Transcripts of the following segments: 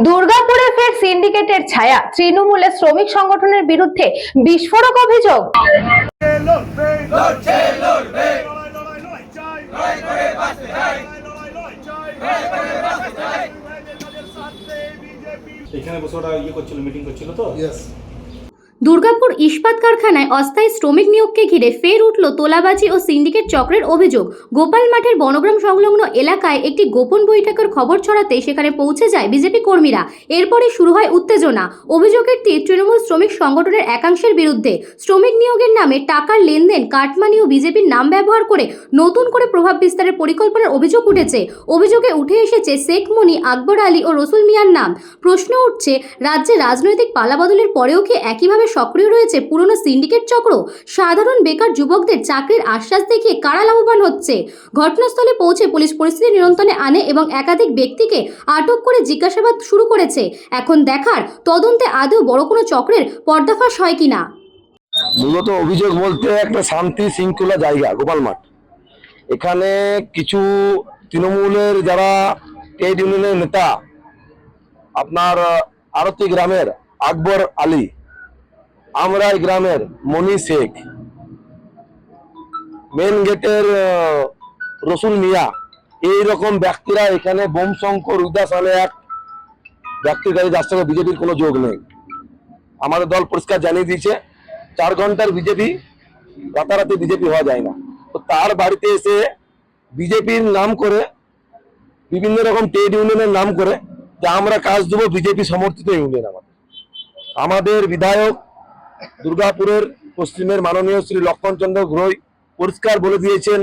দুর্গাপুরে ফের সিন্ডিকেটের ছায়া, তৃণমূলের শ্রমিক সংগঠনের বিরুদ্ধে বিস্ফোরক অভিযোগ। এখানে বসে ওরা করছিল, মিটিং করছিল তো। দুর্গাপুর ইস্পাত কারখানায় অস্থায়ী শ্রমিক নিয়োগকে ঘিরে ফের উঠল তোলাবাজি ও সিন্ডিকেট চক্রের অভিযোগ। গোপাল মাঠের বনগ্রাম সংলগ্ন এলাকায় একটি গোপন বৈঠকের খবর ছড়াতে সেখানে পৌঁছে যায় বিজেপি কর্মীরা। এরপরে শুরু হয় উত্তেজনা। অভিযোগের তীর তৃণমূল শ্রমিক সংগঠনের একাংশের বিরুদ্ধে। শ্রমিক নিয়োগের নামে টাকার লেনদেন, কাটমানি ও বিজেপির নাম ব্যবহার করে নতুন করে প্রভাব বিস্তারের পরিকল্পনার অভিযোগ উঠেছে। অভিযোগে উঠে এসেছে শেখ মনি, আকবর আলী ও রসুল মিয়ার নাম। প্রশ্ন উঠছে, রাজ্যে রাজনৈতিক পালাবদলের পরেও কি একইভাবে সক্রিয় রয়েছে পুরনো সিন্ডিকেট চক্র? সাধারণ বেকার যুবকদের চাকরির আশ্বাস দেখিয়ে কারা লাভবান হচ্ছে? ঘটনাস্থলে পৌঁছে পুলিশ পরিস্থিতি নিয়ন্ত্রণে আনে এবং একাধিক ব্যক্তিকে আটক করে জিজ্ঞাসাবাদ শুরু করেছে। এখন দেখার তদন্তে আদৌ বড় কোনো চক্রের পর্দাফাশ হয় কিনা। মূলত অভিযোগ বলতে একটা শান্তি শৃঙ্খলা জায়গা গোপাল মাঠ। এখানে কিছু তৃণমূলের যারা ট্রেড ইউনিয়নের নেতা, আপনার আরতি গ্রামের আকবর আলী, আমরাই গ্রামের মনি শেখ, মেন গেটের রসুল মিয়া, এই রকম ব্যক্তিরা এখানে বোম শঙ্কর উদাস নামে এক ব্যক্তির কাছে, যার সঙ্গে বিজেপির কোনো যোগ নেই। আমাদের দল পরিষ্কার জানিয়ে দিয়েছে 4 ঘন্টার বিজেপি, রাতারাতি বিজেপি হওয়া যায় না। তো তার বাড়িতে এসে বিজেপির নাম করে, বিভিন্ন রকম ট্রেড ইউনিয়নের নাম করে যে আমরা কাজ দেবো বিজেপি সমর্থিত ইউনিয়ন। আমাদের বিধায়ক দুর্গাপুরের পশ্চিমের মাননীয় শ্রী লক্ষণচন্দ্র ঘোষ পরিষ্কার বলে দিয়েছেন,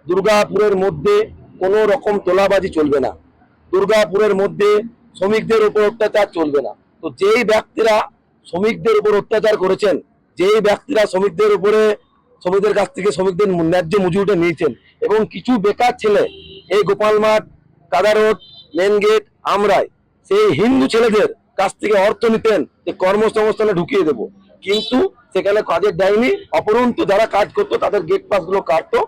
দুর্গাপুরের মধ্যে কোনো রকম তোলাবাজি চলবে না, দুর্গাপুরের মধ্যে শ্রমিকদের উপর অত্যাচার চলবে না। তো যেই ব্যক্তিরা শ্রমিকদের উপর অত্যাচার করেছেন, যেই ব্যক্তিরা শ্রমিকদের উপরে, শ্রমিকদের কাছ থেকে শ্রমিকদের ন্যায্য মজুরিটা নিয়েছেন, এবং কিছু বেকার ছেলে এই গোপাল মাঠ, কাদা রোড, মেন গেট, আমরাই, সেই হিন্দু ছেলেদের কাছ থেকে অর্থ নিতেন যে কর্মসংস্থানে ঢুকিয়ে দেব, কিন্তু সেখানে কাজের দেয়নি। অপরন্তু যারা কাজ করতো তাদের গেট পাস গুলো কাটতো।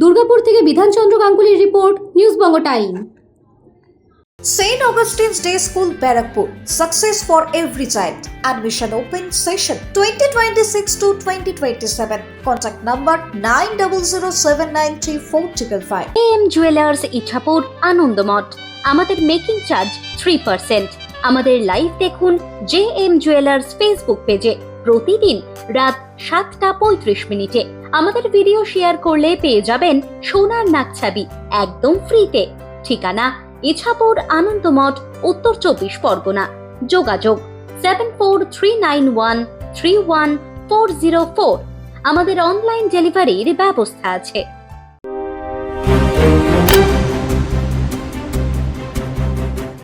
দুর্গাপুর থেকে Bidhanchandra গাঙ্গুলির report, news Banga time. St. Augustine's Day School, Barakpur. Success for every child. Admission open session 2026 to 2027. Contact number 9007934555. AM jewellers Ichapur, Anandamath. আমাদের মেকিং চার্জ 3%। আমাদের লাইভ দেখুন JM জুয়েলার্স ফেসবুক পেজে প্রতিদিন রাত 7:35 আমাদের ভিডিও শেয়ার করলে পেয়ে যাবেন সোনার নাকছাবি একদম ফ্রিতে। ঠিকানা ইছাপুর, আনন্দমঠ, উত্তর 24 পরগনা। যোগাযোগ 7439131404। আমাদের অনলাইন ডেলিভারির ব্যবস্থা আছে।